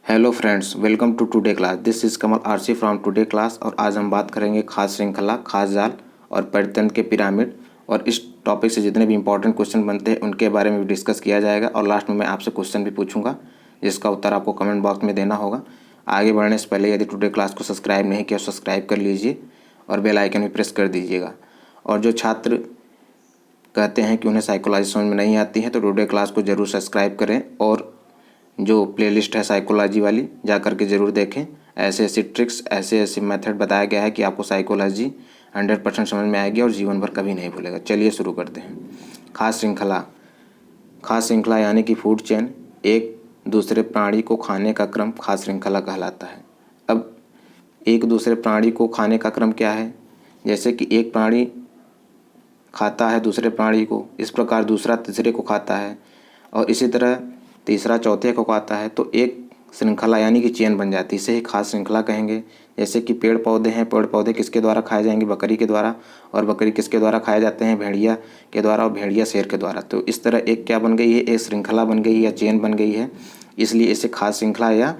Hello friends, welcome to today class. This is Kamal RC from today class. और आज हम बात करेंगे खास श्रृंखला, खास जाल और परितंत्र के पिरामिड। और इस टॉपिक से जितने भी इंपॉर्टेंट क्वेश्चन बनते हैं उनके बारे में भी डिस्कस किया जाएगा। और लास्ट में मैं आपसे क्वेश्चन भी पूछूंगा जिसका उत्तर आपको कमेंट बॉक्स में देना होगा। आगे बढ़ने से पहले यदि टुडे क्लास को सब्सक्राइब नहीं किया सब्सक्राइब कर लीजिए और बेल आइकन भी प्रेस कर दीजिएगा। और जो छात्र कहते हैं कि उन्हें साइकोलॉजी समझ में नहीं आती है तो टुडे क्लास को ज़रूर सब्सक्राइब करें और जो प्लेलिस्ट है साइकोलॉजी वाली जा कर के ज़रूर देखें। ऐसे ऐसी ट्रिक्स, ऐसे ऐसे मेथड बताया गया है कि आपको साइकोलॉजी 100% समझ में आएगी और जीवन भर कभी नहीं भूलेगा। चलिए शुरू करते हैं। खास श्रृंखला। खास श्रृंखला यानी कि फूड चेन, एक दूसरे प्राणी को खाने का क्रम खास श्रृंखला कहलाता है। अब एक दूसरे प्राणी को खाने का क्रम क्या है? जैसे कि एक प्राणी खाता है दूसरे प्राणी को, इस प्रकार दूसरा तीसरे को खाता है और इसी तरह तीसरा चौथे को खाता है, तो एक श्रृंखला यानी कि चेन बन जाती है। इसे ही खास श्रृंखला कहेंगे। जैसे कि पेड़ पौधे हैं, पेड़ पौधे किसके द्वारा खाए जाएंगे? बकरी के द्वारा। और बकरी किसके द्वारा खाए जाते हैं? भेड़िया के द्वारा, और भेड़िया शेर के द्वारा। तो इस तरह एक क्या बन गई है? एक श्रृंखला बन गई है या चेन बन गई है, इसलिए इसे खास श्रृंखला या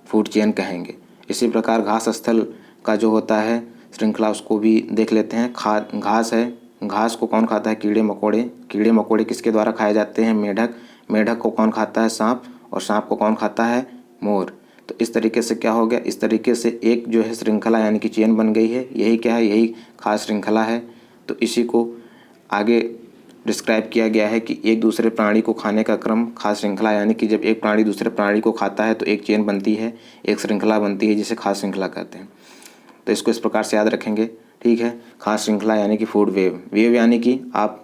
फूड चेन कहेंगे। इसी प्रकार घास स्थल का जो होता है श्रृंखला, उसको भी देख लेते हैं। घास है, घास को कौन खाता है? कीड़े मकोड़े। कीड़े मकोड़े किसके द्वारा खाए जाते हैं? मेढक। मेढक को कौन खाता है? सांप। और सांप को कौन खाता है? मोर। तो इस तरीके से क्या हो गया? इस तरीके से एक जो है श्रृंखला यानी कि चेन बन गई है। यही क्या है? यही खास श्रृंखला है। तो इसी को आगे डिस्क्राइब किया गया है कि एक दूसरे प्राणी को खाने का क्रम खास श्रृंखला, यानी कि जब एक प्राणी दूसरे प्राणी को खाता है तो एक चेन बनती है, एक श्रृंखला बनती है, जिसे खास श्रृंखला कहते हैं। तो इसको इस प्रकार से याद रखेंगे, ठीक है। खास श्रृंखला यानी कि फूड वेव। वेव यानी कि आप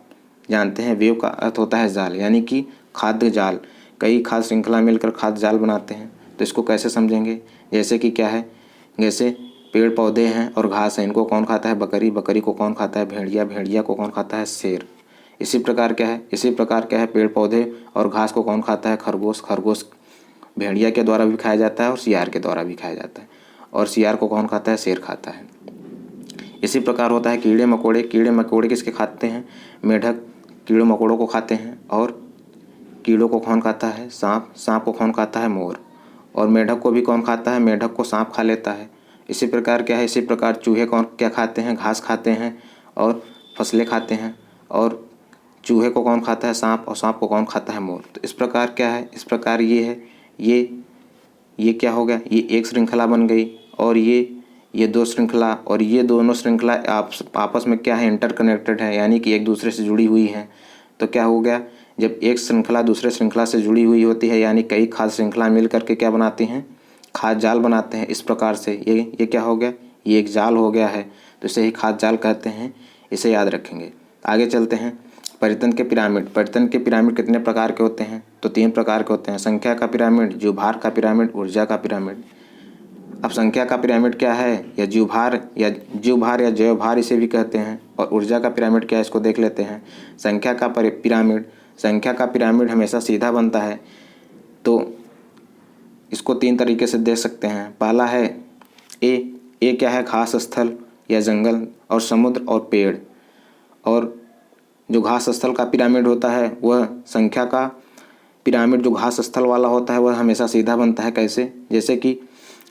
जानते हैं वेव का अर्थ होता है जाल, यानी कि खाद्य जाल। कई खास श्रृंखला मिलकर खाद्य जाल बनाते हैं। तो इसको कैसे समझेंगे? जैसे कि क्या है, जैसे पेड़ पौधे हैं और घास है, इनको कौन खाता है? बकरी। बकरी को कौन खाता है? भेड़िया। भेड़िया को कौन खाता है? शेर। इसी प्रकार क्या है? इसी प्रकार क्या है, पेड़ पौधे और घास को कौन खाता है? खरगोश। खरगोश भेड़िया के द्वारा भी खाया जाता है और सियार के द्वारा भी खाया जाता है। और सियार को कौन खाता है? शेर खाता है। इसी प्रकार होता है कीड़े मकोड़े। कीड़े मकोड़े किसके खाते हैं? मेढक कीड़े मकोड़ों को खाते हैं। और कीड़ों को कौन खाता है? सांप। सांप को कौन खाता है? मोर। और मेढक को भी कौन खाता है? मेढक को सांप खा लेता है। इसी प्रकार क्या है? इसी प्रकार चूहे कौन क्या खाते हैं? घास खाते हैं और फसलें खाते हैं। और चूहे को कौन खाता है? सांप। और सांप को कौन खाता है? मोर। तो इस प्रकार क्या है? इस प्रकार ये है, ये क्या हो गया? ये एक श्रृंखला बन गई। और ये दो श्रृंखला, और ये दोनों श्रृंखला आपस में क्या है? इंटरकनेक्टेड है, यानी कि एक दूसरे से जुड़ी हुई हैं। तो क्या हो गया? जब एक श्रृंखला दूसरे श्रृंखला से जुड़ी हुई होती है, यानी कई खास श्रृंखला मिल करके क्या बनाती हैं? खास जाल बनाते हैं। इस प्रकार से ये क्या हो गया? ये एक जाल हो गया है। तो इसे ही खास जाल कहते हैं। इसे याद रखेंगे। आगे चलते हैं। परितंत्र के पिरामिड। परितंत्र के पिरामिड कितने प्रकार के होते हैं? तो 3 प्रकार के होते हैं। संख्या का पिरामिड, जीवभार का पिरामिड, ऊर्जा का पिरामिड। अब संख्या का पिरामिड क्या है? या जीवभार या जैवभार इसे भी कहते हैं। और ऊर्जा का पिरामिड क्या है? इसको देख लेते हैं। संख्या का पिरामिड, संख्या का पिरामिड हमेशा सीधा बनता है। तो इसको 3 तरीके से देख सकते हैं। पहला है ए क्या है? घास स्थल या जंगल और समुद्र और पेड़। और जो घास स्थल का पिरामिड होता है वह संख्या का पिरामिड जो घास स्थल वाला होता है वह हमेशा सीधा बनता है। कैसे? जैसे कि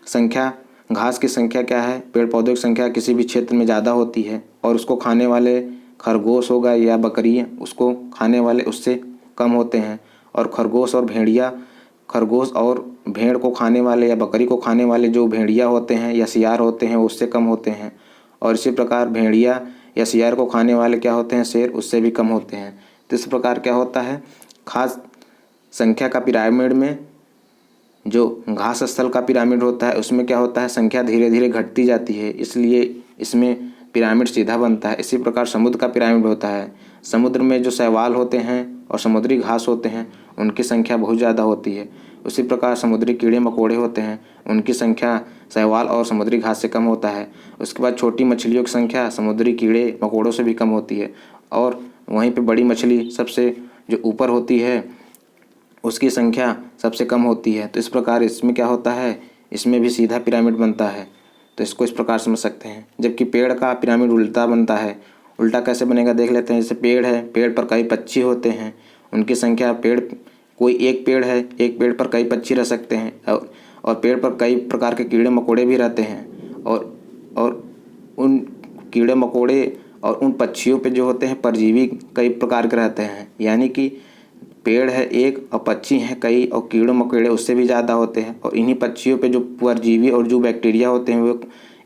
संख्या, घास की संख्या क्या है? पेड़ पौधों की संख्या किसी भी क्षेत्र में ज़्यादा होती है और उसको खाने वाले खरगोश होगा या बकरी, उसको खाने वाले उससे कम होते हैं। और खरगोश और भेड़ को खाने वाले या बकरी को खाने वाले जो भेड़िया होते हैं या सियार होते हैं उससे कम होते हैं। और इसी प्रकार भेड़िया या सियार को खाने वाले क्या होते हैं? शेर, उससे भी कम होते हैं। तो इस प्रकार क्या होता है? खास संख्या का पिरामिड में जो घास स्थल का पिरामिड होता है उसमें क्या होता है? संख्या धीरे धीरे घटती जाती है, इसलिए इसमें पिरामिड सीधा बनता है। इसी प्रकार समुद्र का पिरामिड होता है। समुद्र में जो शैवाल होते हैं और समुद्री घास होते हैं उनकी संख्या बहुत ज़्यादा होती है। उसी प्रकार समुद्री कीड़े मकोड़े होते हैं, उनकी संख्या शैवाल और समुद्री घास से कम होता है। उसके बाद छोटी मछलियों की संख्या समुद्री कीड़े मकोड़ों से भी कम होती है। और वहीं पे बड़ी मछली सबसे जो ऊपर होती है उसकी संख्या सबसे कम होती है। तो इस प्रकार इसमें क्या होता है? इसमें भी सीधा पिरामिड बनता है। तो इसको इस प्रकार समझ सकते हैं। जबकि पेड़ का पिरामिड उल्टा बनता है। उल्टा कैसे बनेगा देख लेते हैं। जैसे पेड़ है, पेड़ पर कई पक्षी होते हैं, उनकी संख्या कोई एक पेड़ है, एक पेड़ पर कई पक्षी रह सकते हैं और पेड़ पर कई प्रकार के कीड़े मकोड़े भी रहते हैं और उन कीड़े मकोड़े और उन पक्षियों पे जो होते हैं परजीवी कई प्रकार के रहते हैं। यानी कि पेड़ है एक और पक्षी हैं कई और कीड़े मकोड़े उससे भी ज़्यादा होते हैं और इन्हीं पक्षियों पे जो परजीवी और जो बैक्टीरिया होते हैं वो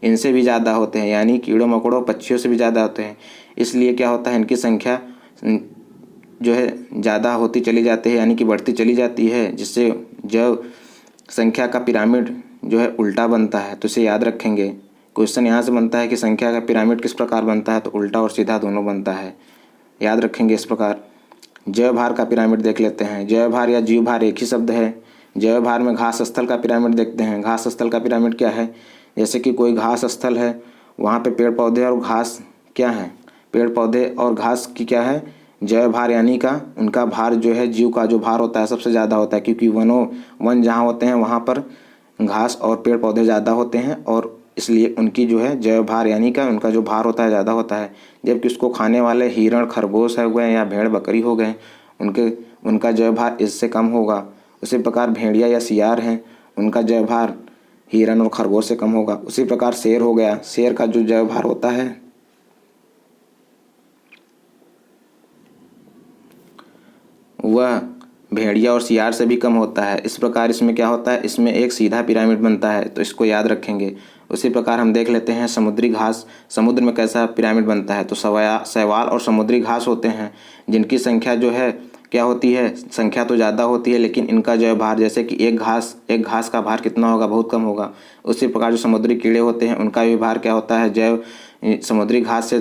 इनसे भी ज़्यादा होते हैं, यानी कीड़ों मकोड़ों पक्षियों से भी ज़्यादा होते हैं। इसलिए क्या होता है, इनकी संख्या जो है ज़्यादा होती चली जाती है, यानी कि बढ़ती चली जाती है, जिससे जब संख्या का पिरामिड जो है उल्टा बनता है। तो इसे याद रखेंगे। क्वेश्चन यहाँ से बनता है कि संख्या का पिरामिड किस प्रकार बनता है, तो उल्टा और सीधा दोनों बनता है। याद रखेंगे इस प्रकार। जैव भार का पिरामिड देख लेते हैं। जैव भार या जीव भार एक ही शब्द है। जैव भार में घास स्थल का पिरामिड देखते हैं। घास स्थल का पिरामिड क्या है, जैसे कि कोई घास स्थल है, वहाँ पे पेड़ पौधे और घास क्या है, पेड़ पौधे और घास की क्या है, जैव भार, यानी का उनका भार जो है, जीव का जो भार होता है सबसे ज़्यादा होता है, क्योंकि वन जहाँ होते हैं वहाँ पर घास और पेड़ पौधे ज़्यादा होते हैं और इसलिए उनकी जो है जैव भार यानी का उनका जो भार होता है ज़्यादा होता है। जबकि उसको खाने वाले हिरण खरगोश है गए या भेड़ बकरी हो गए, उनका जैव भार इससे कम होगा। उसी प्रकार भेड़िया या सियार हैं, उनका जैव भार हिरण और खरगोश से कम होगा। उसी प्रकार शेर हो गया, शेर का जो जैव भार होता है वह भेड़िया और सियार से भी कम होता है। इस प्रकार इसमें क्या होता है, इसमें एक सीधा पिरामिड बनता है, तो इसको याद रखेंगे। उसी प्रकार हम देख लेते हैं समुद्री घास, समुद्र में कैसा पिरामिड बनता है। तो शैवाल और समुद्री घास होते हैं, जिनकी संख्या जो है क्या होती है, संख्या तो ज़्यादा होती है लेकिन इनका जो है भार, जैसे कि एक घास का भार कितना होगा, बहुत कम होगा। उसी प्रकार जो समुद्री कीड़े होते हैं उनका भी भार क्या होता है, समुद्री घास से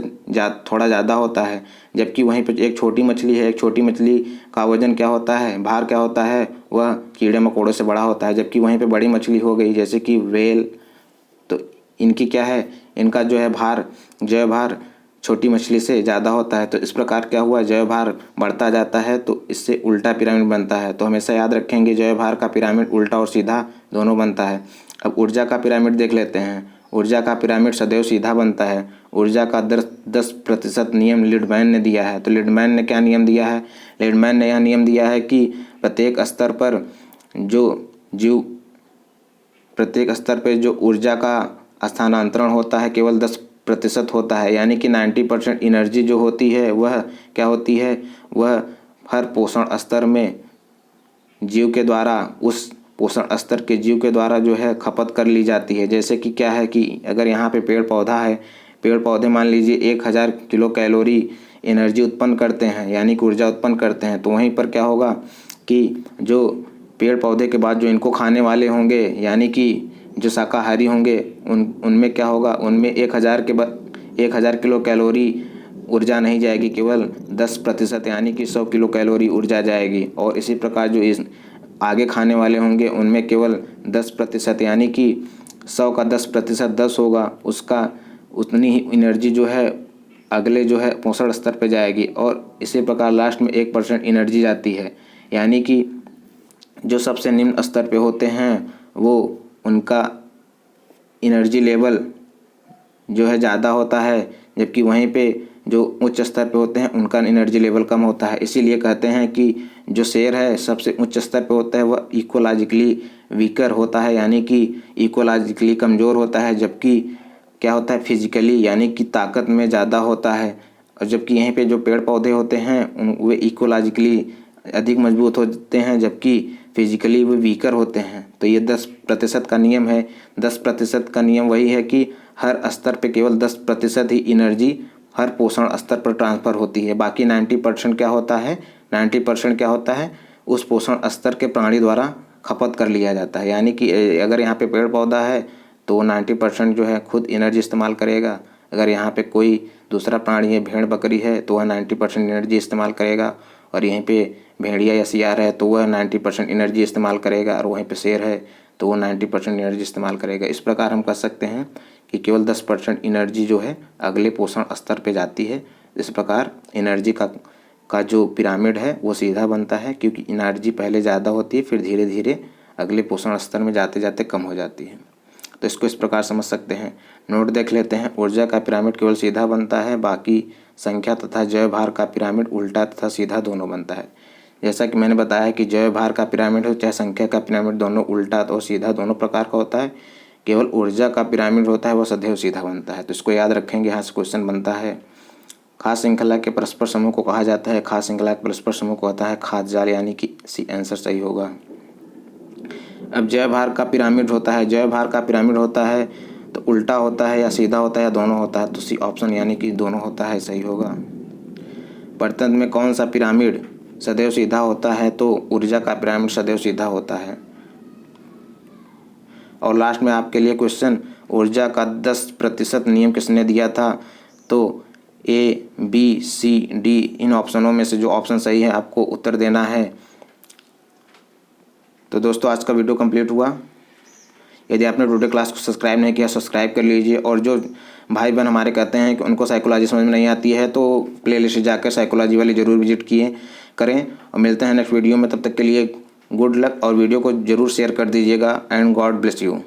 थोड़ा ज़्यादा होता है। जबकि वहीं पर एक छोटी मछली है, एक छोटी मछली का वजन क्या होता है, भार क्या होता है, वह कीड़े मकोड़ों से बड़ा होता है। जबकि वहीं पे बड़ी मछली हो गई जैसे कि व्हेल, तो इनकी क्या है, इनका जो है भार, जैव भार छोटी मछली से ज़्यादा होता है। तो इस प्रकार क्या हुआ, जैव भार बढ़ता जाता है तो इससे उल्टा पिरामिड बनता है। तो हमेशा याद रखेंगे जैव भार का पिरामिड उल्टा और सीधा दोनों बनता है। अब ऊर्जा का पिरामिड देख लेते हैं। ऊर्जा का पिरामिड सदैव सीधा बनता है। ऊर्जा का 10% नियम लिडमैन ने दिया है। तो लिडमैन ने क्या नियम दिया है, लिडमैन ने यह नियम दिया है कि प्रत्येक स्तर पर जो ऊर्जा का स्थानांतरण होता है केवल 10% होता है, यानी कि 90% एनर्जी जो होती है वह क्या होती है, वह हर पोषण स्तर में जीव के द्वारा, उस पोषण स्तर के जीव के द्वारा जो है खपत कर ली जाती है। जैसे कि क्या है कि अगर यहाँ पे पेड़ पौधा है, पेड़ पौधे मान लीजिए 1000 किलो कैलोरी एनर्जी उत्पन्न करते हैं, यानी कि ऊर्जा उत्पन्न करते हैं। तो वहीं पर क्या होगा कि जो पेड़ पौधे के बाद जो इनको खाने वाले होंगे, यानी कि जो शाकाहारी होंगे, उनमें क्या होगा, उनमें 1000 किलो कैलोरी ऊर्जा नहीं जाएगी, केवल 10% यानी कि 100 किलो कैलोरी ऊर्जा जाएगी। और इसी प्रकार जो इस आगे खाने वाले होंगे उनमें केवल 10% यानी कि 100 का 10% 10 होगा, उसका उतनी ही एनर्जी जो है अगले जो है पोषण स्तर पे जाएगी। और इसी प्रकार लास्ट में 1% एनर्जी जाती है, यानी कि जो सबसे निम्न स्तर पे होते हैं वो उनका एनर्जी लेवल जो है ज़्यादा होता है, जबकि वहीं पे जो उच्च स्तर पे होते हैं उनका एनर्जी लेवल कम होता है। इसीलिए कहते हैं कि जो शेर है सबसे उच्च स्तर पे होता है वह इकोलॉजिकली वीकर होता है, यानी कि इकोलॉजिकली कमज़ोर होता है। जबकि क्या होता है, फिजिकली यानी कि ताकत में ज़्यादा होता है। और जबकि यहीं पे जो पेड़ पौधे होते हैं वे इकोलॉजिकली अधिक मजबूत होते हैं, जबकि फिजिकली वे वीकर होते हैं। तो ये 10% का नियम है। 10% का नियम वही है कि हर स्तर पे केवल 10% ही एनर्जी हर पोषण स्तर पर ट्रांसफ़र होती है। बाकी 90% क्या होता है, 90% क्या होता है, उस पोषण स्तर के प्राणी द्वारा खपत कर लिया जाता है। यानी कि अगर यहाँ पे पेड़ पौधा है तो वो 90% जो है खुद एनर्जी इस्तेमाल करेगा। अगर यहाँ पे कोई दूसरा प्राणी है, भेड़ बकरी है, तो वह 90% एनर्जी इस्तेमाल करेगा। और यहीं पे भेड़िया या सियार है तो वह 90% एनर्जी इस्तेमाल करेगा। और वहीं पे शेर है तो वो 90% एनर्जी इस्तेमाल करेगा। इस प्रकार हम कह सकते हैं कि केवल 10% एनर्जी जो है अगले पोषण स्तर पे जाती है। इस प्रकार एनर्जी का जो पिरामिड है वो सीधा बनता है, क्योंकि एनर्जी पहले ज़्यादा होती है फिर धीरे धीरे अगले पोषण स्तर में जाते जाते कम हो जाती है। तो इसको इस प्रकार समझ सकते हैं। नोट देख लेते हैं। ऊर्जा का पिरामिड केवल सीधा बनता है, बाकी संख्या तथा जैव भार का पिरामिड उल्टा तथा सीधा दोनों बनता है। जैसा कि मैंने बताया कि जय भार का पिरामिड हो चाहे संख्या का पिरामिड, दोनों उल्टा और सीधा दोनों प्रकार का होता है। केवल ऊर्जा का पिरामिड होता है, वह सदैव सीधा बनता है। तो इसको याद रखेंगे, यहाँ से क्वेश्चन बनता है। खास श्रृंखला के परस्पर समूह को कहा जाता है, खास श्रृंखला के परस्पर समूह को होता है खास जाल, यानी कि सी आंसर सही होगा। अब जय भार का पिरामिड होता है, जय भार का पिरामिड होता है तो उल्टा होता है या सीधा होता है या दोनों होता है, तो सी ऑप्शन यानी कि दोनों होता है, सही होगा। परतंत्र में कौन सा पिरामिड सदैव सीधा होता है, तो ऊर्जा का पिरामिड सदैव सीधा होता है। और लास्ट में आपके लिए क्वेश्चन, ऊर्जा का 10% नियम किसने दिया था, तो ए बी सी डी इन ऑप्शनों में से जो ऑप्शन सही है आपको उत्तर देना है। तो दोस्तों आज का वीडियो कंप्लीट हुआ। यदि आपने टुडे क्लास को सब्सक्राइब नहीं किया, सब्सक्राइब कर लीजिए। और जो भाई बहन हमारे कहते हैं कि उनको साइकोलॉजी समझ में नहीं आती है, तो प्लेलिस्ट जाकर साइकोलॉजी वाली ज़रूर विजिट करें। और मिलते हैं नेक्स्ट वीडियो में, तब तक के लिए गुड लक, और वीडियो को ज़रूर शेयर कर दीजिएगा। And God bless you.